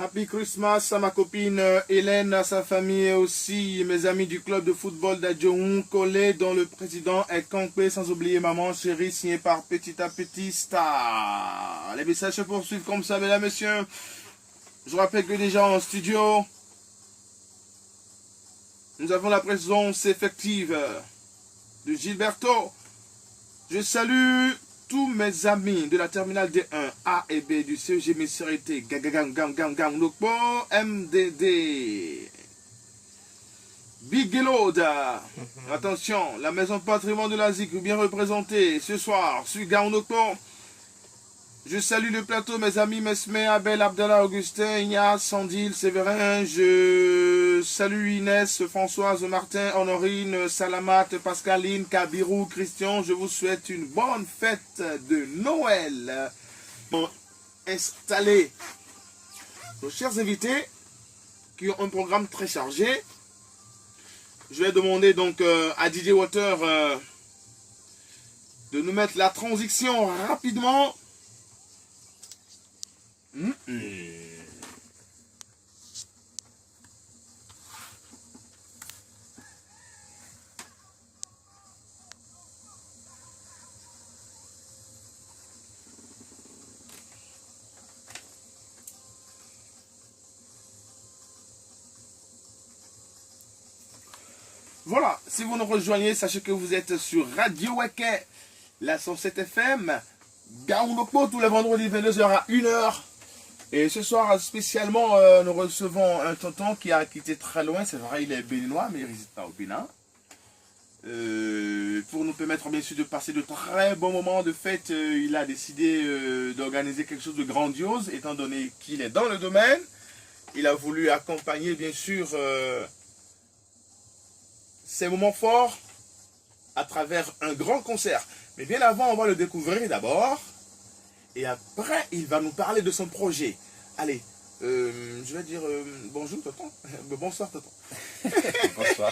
Happy Christmas à ma copine Hélène, à sa famille et aussi mes amis du club de football d'Adjoun, collé dont le président est Kankpe, sans oublier maman chérie, signé par Petit à Petit Star. Les messages se poursuivent comme ça, mesdames, messieurs. Je rappelle que déjà en studio, nous avons la présence effective de Gilberto. Je salue tous mes amis de la terminale D1, A et B du CEG Messerité, Gang, Nokpo, MDD, Big Eloda. Attention, la maison patrimoine de la ZIC bien représentée ce soir sur Gang Nokpo. Je salue le plateau, mes amis Mesme, Abel, Abdallah, Augustin, Ignace, Sandil, Séverin. Je salue Inès, Françoise, Martin, Honorine, Salamat, Pascaline, Kabirou, Christian. Je vous souhaite une bonne fête de Noël. Bon, installez nos chers invités qui ont un programme très chargé. Je vais demander donc à DJ Water de nous mettre la transition rapidement. Voilà, si vous nous rejoignez, sachez que vous êtes sur Radio Weke, la 107 FM, Gaoulokpo, tous les vendredis 22h à 1h. Et ce soir, spécialement, nous recevons un tonton qui a quitté très loin. C'est vrai, il est béninois, mais il ne réside pas au Bénin. Pour nous permettre, bien sûr, de passer de très bons moments de fête, il a décidé d'organiser quelque chose de grandiose, étant donné qu'il est dans le domaine. Il a voulu accompagner, bien sûr, ces moments forts à travers un grand concert. Mais bien avant, on va le découvrir d'abord. Et après, il va nous parler de son projet. Allez, je vais dire bonjour, tonton. Bonsoir, tonton. Bonsoir.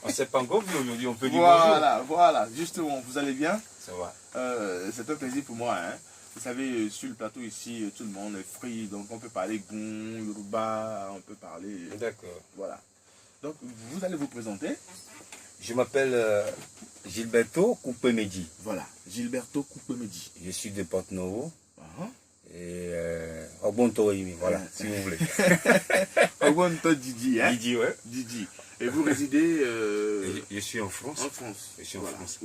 On ne sait pas encore, mais aujourd'hui, on peut dire bonjour. Voilà, justement, vous allez bien? Ça va. C'est un plaisir pour moi. Hein. Vous savez, sur le plateau ici, tout le monde est free, donc on peut parler Goun, Yoruba, on peut parler... D'accord. Voilà. Donc, vous allez vous présenter. Je m'appelle Gilberto Coupemedi. Voilà, Gilberto Coupemedi. Je suis de Porto-Novo. Et Obonto, voilà, si vous voulez. Obonto Didi, hein? Didi, ouais. Didi. Et vous résidez... Je suis en France. En France. Je suis en France.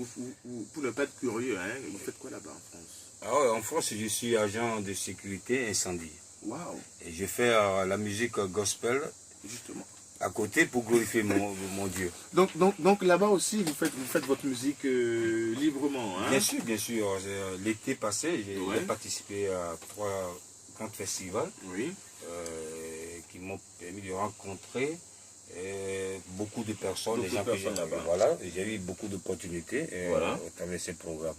Pour ne pas être curieux, hein, vous faites quoi là-bas en France? Ah ouais, en France, je suis agent de sécurité incendie. Waouh. Et je fais la musique gospel. Justement. À côté pour glorifier mon Dieu. Donc là-bas aussi, vous faites votre musique librement, hein? Bien sûr. L'été passé, j'ai participé à 3 grands festivals qui m'ont permis de rencontrer beaucoup de personnes. Voilà, j'ai eu beaucoup d'opportunités à travers ces programmes.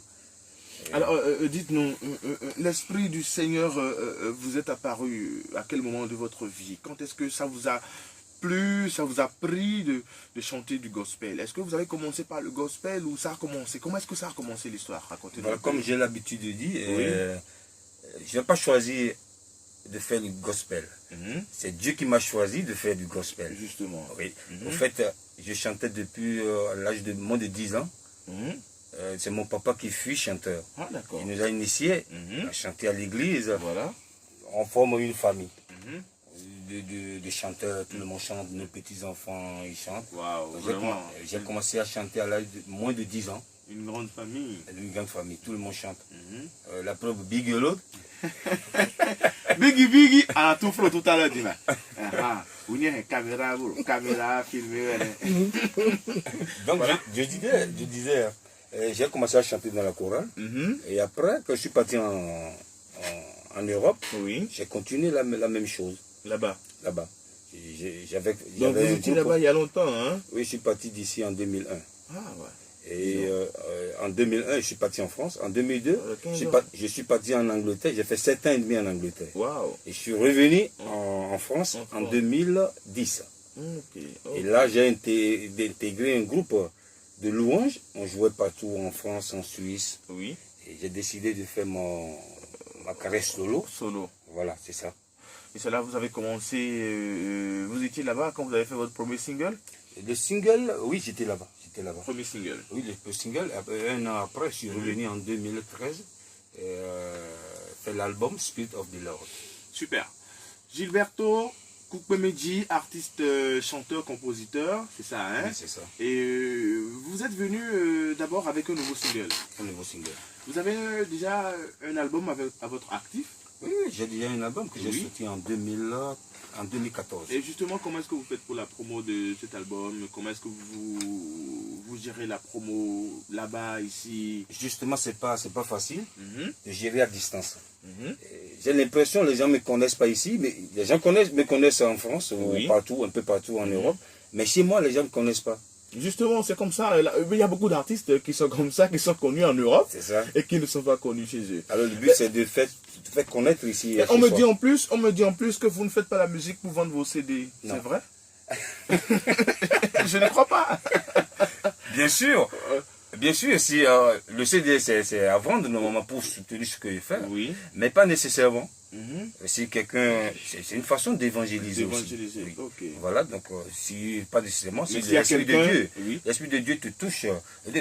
Alors, dites-nous, l'Esprit du Seigneur vous est apparu à quel moment de votre vie? Quand est-ce que ça vous a plu, ça vous a pris de chanter du gospel? Est-ce que vous avez commencé par le gospel ou ça a commencé? Comment est-ce que ça a commencé l'histoire? Voilà, comme j'ai l'habitude de dire, je n'ai pas choisi de faire du gospel. C'est Dieu qui m'a choisi de faire du gospel. Justement. Oui. En fait, je chantais depuis l'âge de moins de 10 ans. C'est mon papa qui fut chanteur. Ah, d'accord. Il nous a initiés à chanter à l'église. Voilà. On forme une famille. De chanteurs, tout le monde chante, nos petits-enfants, ils chantent. Wow, j'ai commencé à chanter à l'âge de moins de 10 ans. Une grande famille. Une grande famille, tout le monde chante. La preuve, Big Eload. Biggie, ah, tout flot tout à l'heure, dis-moi. Vous n'avez une caméra, filmée. Donc, voilà. je disais, j'ai commencé à chanter dans la chorale. Et après, quand je suis parti en Europe, j'ai continué la même chose. Là-bas. Donc vous étiez là-bas il y a longtemps, hein? Oui, je suis parti d'ici en 2001. Ah ouais. Et en 2001, je suis parti en France. En 2002, je suis parti en Angleterre. J'ai fait 7 ans et demi en Angleterre. Wow. Et je suis revenu en France en 2010. Okay. Et là, j'ai intégré un groupe de louanges. On jouait partout en France, en Suisse. Oui. Et j'ai décidé de faire ma carrière solo. Solo. Voilà, c'est ça. Et cela, vous avez commencé, vous étiez là-bas quand vous avez fait votre premier single? Le single, oui, j'étais là-bas. Premier single. Oui, le single. Un an après, je suis revenu en 2013 et fait l'album Spirit of the Lord. Super. Gilberto Kukpemedji, artiste, chanteur, compositeur, c'est ça, hein? Oui, c'est ça. Et vous êtes venu d'abord avec un nouveau single. Un nouveau single. Vous avez déjà un album à votre actif? Oui, j'ai déjà un album que j'ai sorti en 2014. Et justement, comment est-ce que vous faites pour la promo de cet album? Comment est-ce que vous gérez la promo là-bas, ici? Justement, c'est pas facile de gérer à distance. J'ai l'impression que les gens ne me connaissent pas ici, mais les gens me connaissent en France, ou partout, un peu partout en Europe. Mais chez moi, les gens ne me connaissent pas. Justement, c'est comme ça. Il y a beaucoup d'artistes qui sont comme ça, qui sont connus en Europe et qui ne sont pas connus chez eux. Alors le but, c'est de faire connaître ici. On me dit en plus que vous ne faites pas la musique pour vendre vos CD. C'est vrai? Je ne crois pas. Bien sûr. Bien sûr, si le CD c'est à vendre normalement pour soutenir ce que je fais, mais pas nécessairement. Si quelqu'un, c'est une façon d'évangéliser aussi. Voilà, donc si pas nécessairement, si l'esprit de Dieu, l'esprit de Dieu te touche,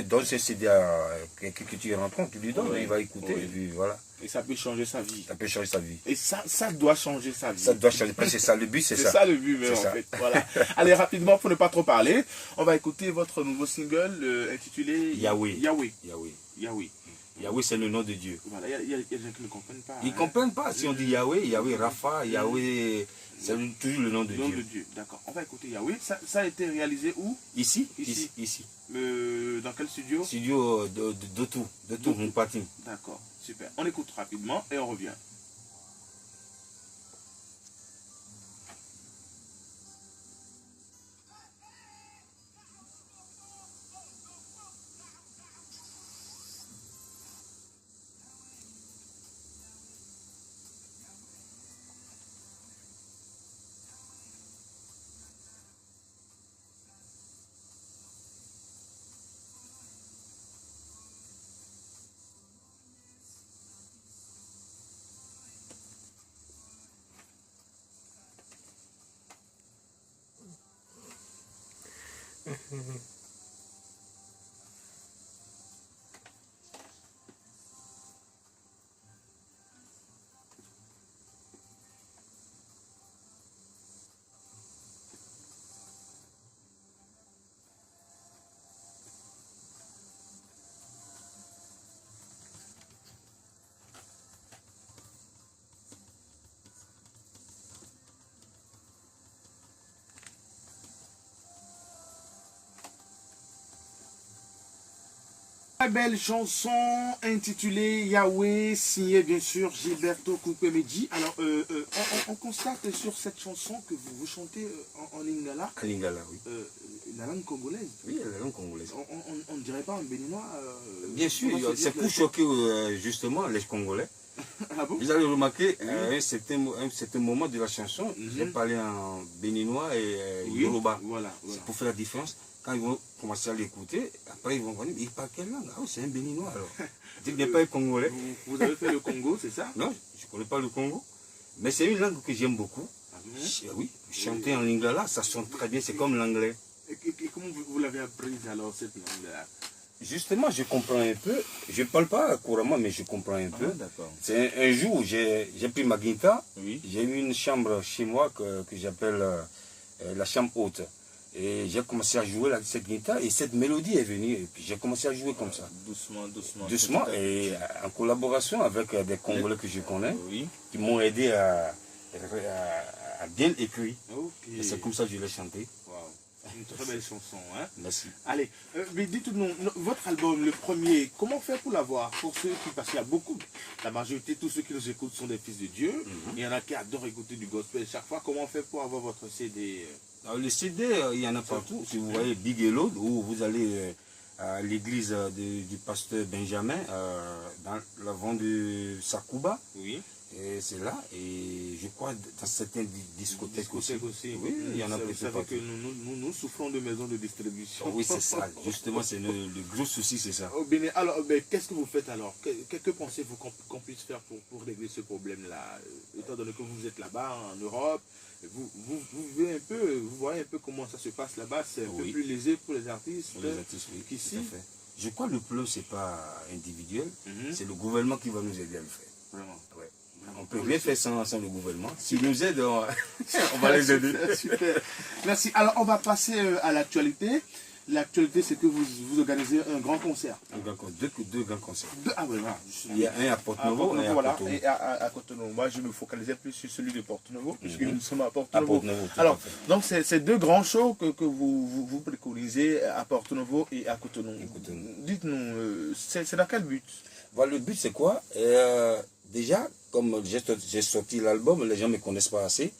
donne ce CD à quelqu'un que tu rencontres, tu lui donnes, il va écouter, et puis voilà. Et ça peut changer sa vie. Ça peut changer sa vie. Et ça doit changer sa vie. Ça doit changer, c'est ça, le but c'est ça. C'est ça le but, mais en fait, voilà. Allez, rapidement, pour ne pas trop parler, on va écouter votre nouveau single intitulé Yahweh. Yahweh, c'est le nom de Dieu. Voilà, il y a des gens qui ne comprennent pas. Ils ne comprennent pas. Si on dit Yahweh, Yahweh Rapha, Yahweh, c'est toujours le nom de Dieu. D'accord. On va écouter Yahweh. Ça a été réalisé où? Ici. Dans quel studio? Studio de tout, mon parti. D'accord, super. On écoute rapidement et on revient. Très belle chanson intitulée Yahweh, signée bien sûr Gilberto Kukpemedji. Alors, on constate sur cette chanson que vous chantez en lingala. En lingala, oui. La langue congolaise. Oui, la langue congolaise. On ne dirait pas en béninois. Bien sûr, c'est pour choquer justement les Congolais. Ah bon? Vous avez remarqué, à un certain moment de la chanson, j'ai parlé en béninois et yoruba. Voilà. C'est pour faire la différence. Quand ils vont commencer à l'écouter, après ils vont voir, il parle quelle langue? Ah oui, c'est un béninois alors. Il n'est pas un Congolais. Vous avez fait le Congo, c'est ça? Non, je ne connais pas le Congo. Mais c'est une langue que j'aime beaucoup. Oui, chanter en lingala, ça sonne très bien, c'est comme l'anglais. Et comment vous l'avez apprise alors, cette langue-là? Justement, je comprends un peu. Je ne parle pas couramment, mais je comprends un peu. C'est un jour, j'ai pris ma guitare. J'ai eu une chambre chez moi que j'appelle la chambre haute. Et j'ai commencé à jouer cette guitare et cette mélodie est venue. Et puis j'ai commencé à jouer comme ça. Doucement. Et en collaboration avec des Congolais que je connais, qui m'ont aidé à bien écrire. Et c'est comme ça que je l'ai chanté. Une très belle chanson, hein? Merci. Allez, mais dites-nous, votre album, le premier, comment faire pour l'avoir? Pour ceux qui, parce qu'il y a beaucoup, la majorité, tous ceux qui nous écoutent sont des fils de Dieu. Il y en a qui adorent écouter du gospel chaque fois. Comment faire pour avoir votre CD? Alors, le CD, il y en a partout. Si vous voyez Big Hello, où vous allez à l'église du pasteur Benjamin, dans l'avant de Sakuba. Et c'est là, et je crois dans certaines discothèques aussi. Oui, il y en a plus. Vous savez que nous souffrons de maisons de distribution. Oui, c'est ça. Justement, c'est le gros souci, c'est ça. Alors, qu'est-ce que vous faites alors? Que pensez-vous qu'on puisse faire pour régler ce problème-là? Étant donné que vous êtes là-bas en Europe, vous vivez un peu, vous voyez un peu comment ça se passe là-bas. C'est un peu plus lésé pour les artistes, qu'ici. Je crois que le problème, ce n'est pas individuel, c'est le gouvernement qui va nous aider à le faire. Vraiment. Ouais. On ne peut rien faire sans le gouvernement. S'ils nous aident, on va les aider. Super. Merci. Alors, on va passer à l'actualité. L'actualité, c'est que vous organisez un grand concert. Deux grands concerts. Voilà. Il y a un à Porto-Novo et un à Cotonou. Et à Cotonou. Moi, je me focalisais plus sur celui de Porto-Novo, puisque nous sommes à Porto-Novo. Porto-Novo, alors, donc, c'est deux grands shows que vous préconisez à Porto-Novo et à Cotonou. Dites-nous, c'est dans quel but? Voilà, le but, c'est quoi? Déjà, comme j'ai sorti l'album, les gens ne me connaissent pas assez.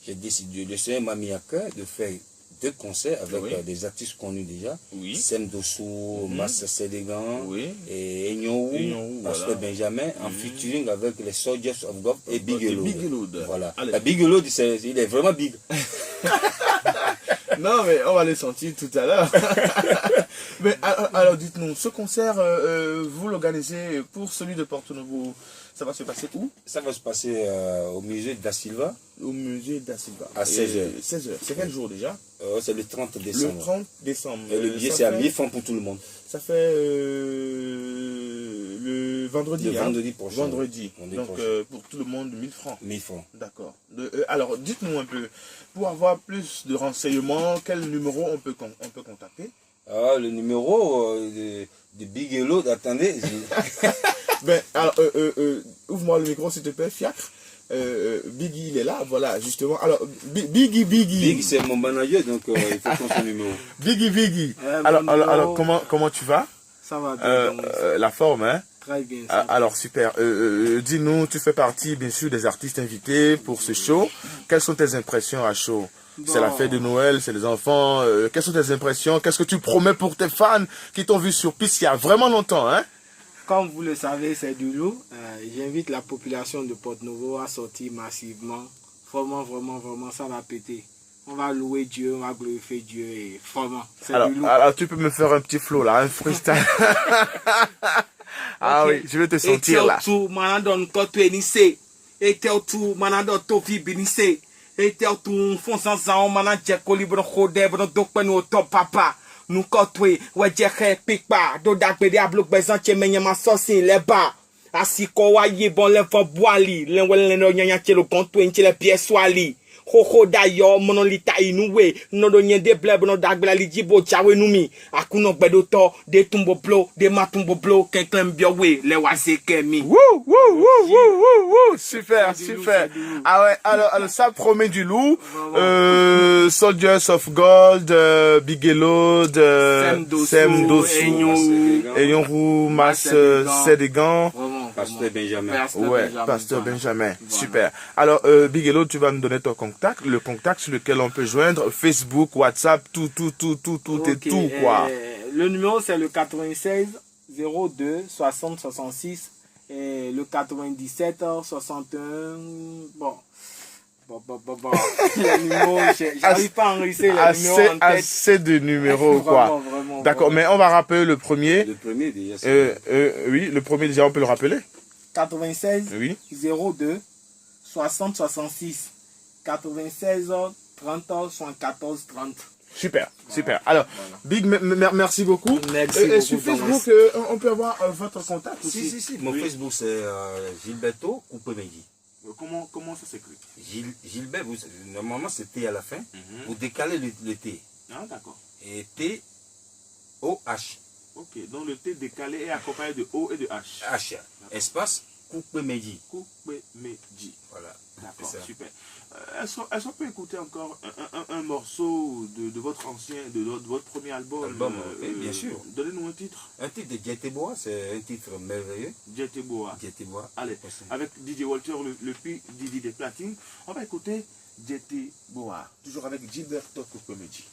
J'ai décidé, le Seigneur m'a mis à cœur de faire deux concerts avec des artistes connus déjà. Sem Dosso, Massa Sedegan et Enyo, Pasteur Benjamin, en featuring avec les Soldiers of God et Bigelow. Voilà. Bigelow, il est vraiment big. Non, mais on va les sentir tout à l'heure. Mais alors, dites-nous, ce concert, vous l'organisez pour celui de Porto-Novo. Ça va se passer où? Ça va se passer au musée Da Silva. Au musée Da Silva. À 16h. 16h. C'est quel jour déjà? C'est le 30 décembre. Le 30 décembre. Et le billet, c'est à 1000 francs pour tout le monde. Ça fait le vendredi. Le vendredi prochain. Vendredi. Donc, pour tout le monde, 1000 francs. 1000 francs. D'accord. Alors, dites-nous un peu, pour avoir plus de renseignements, quel numéro on peut contacter? Le numéro de Bigelow, attendez. Alors, ouvre-moi le micro s'il te plaît, Fiacre. Biggie, il est là, voilà, justement. Alors, Biggie. Biggie, c'est mon manager, donc il faut prendre son numéro. Biggie. Alors, comment tu vas? Ça va bien. La forme, hein? Très bien. Alors, super. Dis-nous, tu fais partie, bien sûr, des artistes invités pour ce show. Quelles sont tes impressions à chaud? C'est la fête de Noël, c'est les enfants. Quelles sont tes impressions? Qu'est-ce que tu promets pour tes fans qui t'ont vu sur piste il y a vraiment longtemps, hein? Comme vous le savez, c'est du lourd. J'invite la population de Porto-Novo à sortir massivement. Vraiment, ça va péter. On va louer Dieu, on va glorifier Dieu et vraiment, c'est du lourd. Alors, tu peux me faire un petit flow là, un freestyle. Oui, je vais te sentir là. Nous côtoyer ouais j'ai pique pas d'odakbe diablo bezan che menye ma sosin les bas asiko wa ye bon le fo boali len wel len nyanya che lo konto en che le pièce wali ho d'ailleurs mon li ta inuwe no do nyen de bleb no dagbe la li jibo chawe numi akuno gbedo to de tumbo blow de matumbo blow kenklem biowe le wase kemi wouh super. Ah ouais, alors ça promet du loup. Soldiers of Gold, Bigelow, Sem Dosso, Enyo, Mas Sedegan. Pasteur Benjamin. Pasteur Benjamin. Super. Alors, Bigelow, tu vas nous donner ton contact, le contact sur lequel on peut joindre Facebook, WhatsApp, tout et tout, quoi. Le numéro, c'est le 96 02 60 66 et le 97 61. Bon. Les numéros, j'arrive pas à enregistrer les numéros en tête. Assez de numéros, quoi. D'accord, mais on va rappeler le premier. Le premier, déjà. Oui, le premier, déjà, on peut le rappeler. 96 02 60 66 96 30 74 30. Super. Alors, Big, merci beaucoup. Merci beaucoup. Sur Facebook, on peut avoir votre contact aussi. Si. Mon Facebook, c'est Gilberto Coupemedi. Comment ça s'écrit? Gilbert, normalement, c'est T à la fin. Vous décalez le T. Ah, d'accord. Et T-O-H. Ok, donc le T décalé est accompagné de O et de H. H. Espace Coupemedi. Voilà. D'accord, super. Est-ce qu'on peut écouter encore un morceau de votre de votre premier album? Oui, bien sûr. Donnez-nous un titre. Un titre de Djeteboa, c'est un titre merveilleux. Djeteboa. Allez, avec DJ Walter, le puits Didi des platines, on va écouter Djeteboa, toujours avec Gilberto Coupemedi.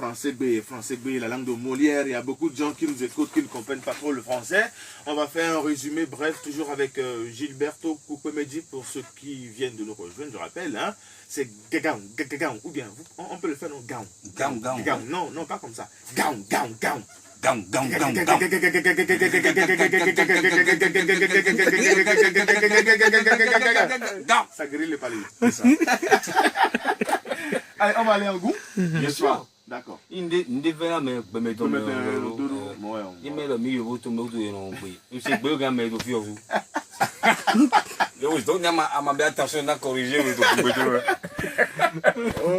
français B, la langue de Molière. Il y a beaucoup de gens qui nous écoutent, qui ne comprennent pas trop le français. On va faire un résumé bref, toujours avec Gilberto Koupemedi, pour ceux qui viennent de nous rejoindre, je rappelle. Hein, c'est gaon, gaon, ou bien on peut le faire non gaon. Gaon. Non, non, pas comme ça. Gaon. Ça grille le palais. Allez, on va aller en goût. Bien sûr. D'accord. Il devait la mettre, mais il met le milieu de tout le monde. Il s'est besoin de mettre au fur et à ma bien attention à corriger.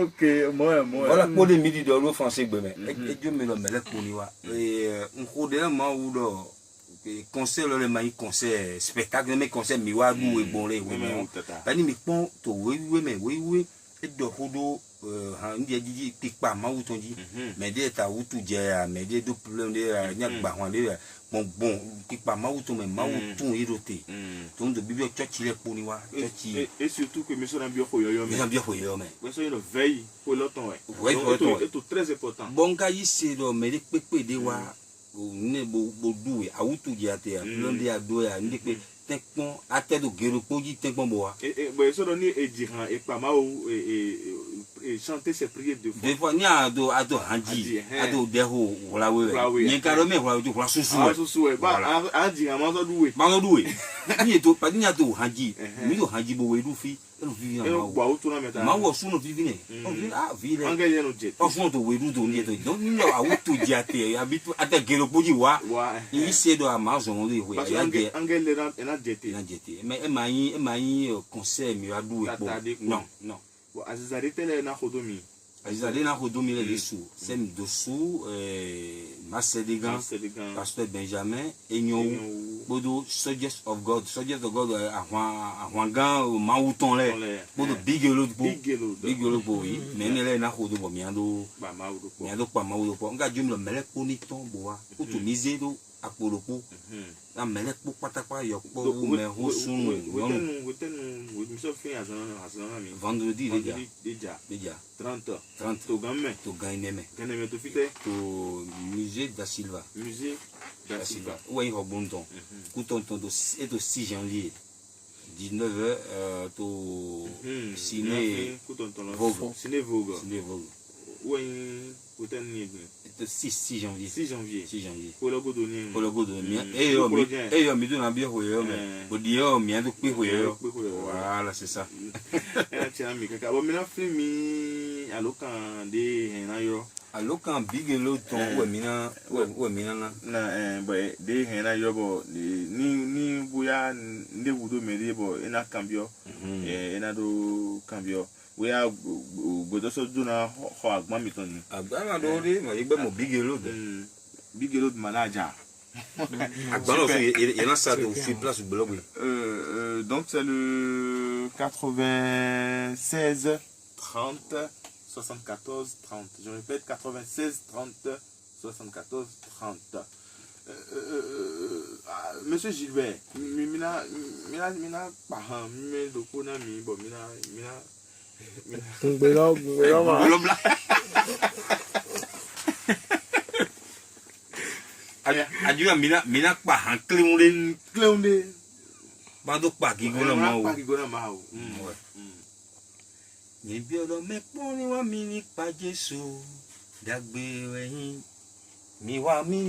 Ok, moi. Voilà pour les midi de l'eau français. Et Dieu me le met pour nous. Et on croit vraiment où le concert, le maïs concert, spectacle, mais concert, miwadou et bon, les oui, mais bon, oui, et de Hodo, il dit Tikpa, Maoutondi, mais des Taoutou, mais des deux problèmes de Nyakbahwande, bon, Tikpa, Maouton, mais Maouton, Hiroté. Donc, de bibliothèque, il est pour nous. Et surtout que monsieur Nambio Hoyoyo, mais monsieur le veille pour l'automne. Oui, c'est très important. Bon, quand il s'est mais les pépés de wa, ne bodou, à outou diaté, blondé à doué, à n'était Tekpon, à tête de Guéropogi, Tekpon Boa. Et ça donne et dirant, et Pamao, et chanter ses prières de foi. Des fois, il y a ado Handi, ado Deho, voilà, oui. Il y a carrément, voilà, tu vois, sous-sous. Bah, à dire, Mandoué. Il est pas ni ado Handi, mais le Handi Boé, Luffy, et le vivant. Mawa sous nos vivants. Ah, ville. Pas fond de Wédou, donc il y a outou diaté, habite à ta Guéropogi, il s'est de Amazon, oui. Mais Emmaï, conseil, mais à doué. Non. Azizade na Hodomi les sous. C'est dessous, Macédigan, Pasteur Benjamin, Enyo, Bodo, Soldiers of God, à Wangan, Maouton, Bodo Bigelo, oui, mais elle est na Hodo, Miando, pas Maoudo, on garde le melek poniton, bois, ou tout misédo. Akpolopo, la melek pour patapa yokpo mais hosun vendredi déjà 30 to gamme to gaineme to fite to musée da Silva ouais robondon couton to 6 janvier 19h to ciné Vogue le 6 janvier. 6 janvier. Pour le goût de mien. Et on me donne un bien mais pour dire, mien de plus. Voilà, c'est ça. À l'occasion, big et l'autre, ouais, mina. Des hena yobo, ni bouya, ni wudo medebo, ena cambio, ena do cambio. We are good also do now hog mamiton. I'm already, my big load manager. Il y a ça de sur place au blog. Donc c'est le 96 30 74 30. Je répète 96 30 74 30. Monsieur Gilbert, mina pahan mi doko na mi bo mina Adieu mina pahan cléonde bado pagi gona mau ni biodo me poni wa mini pa Jesu dagbe wehin mi wa mi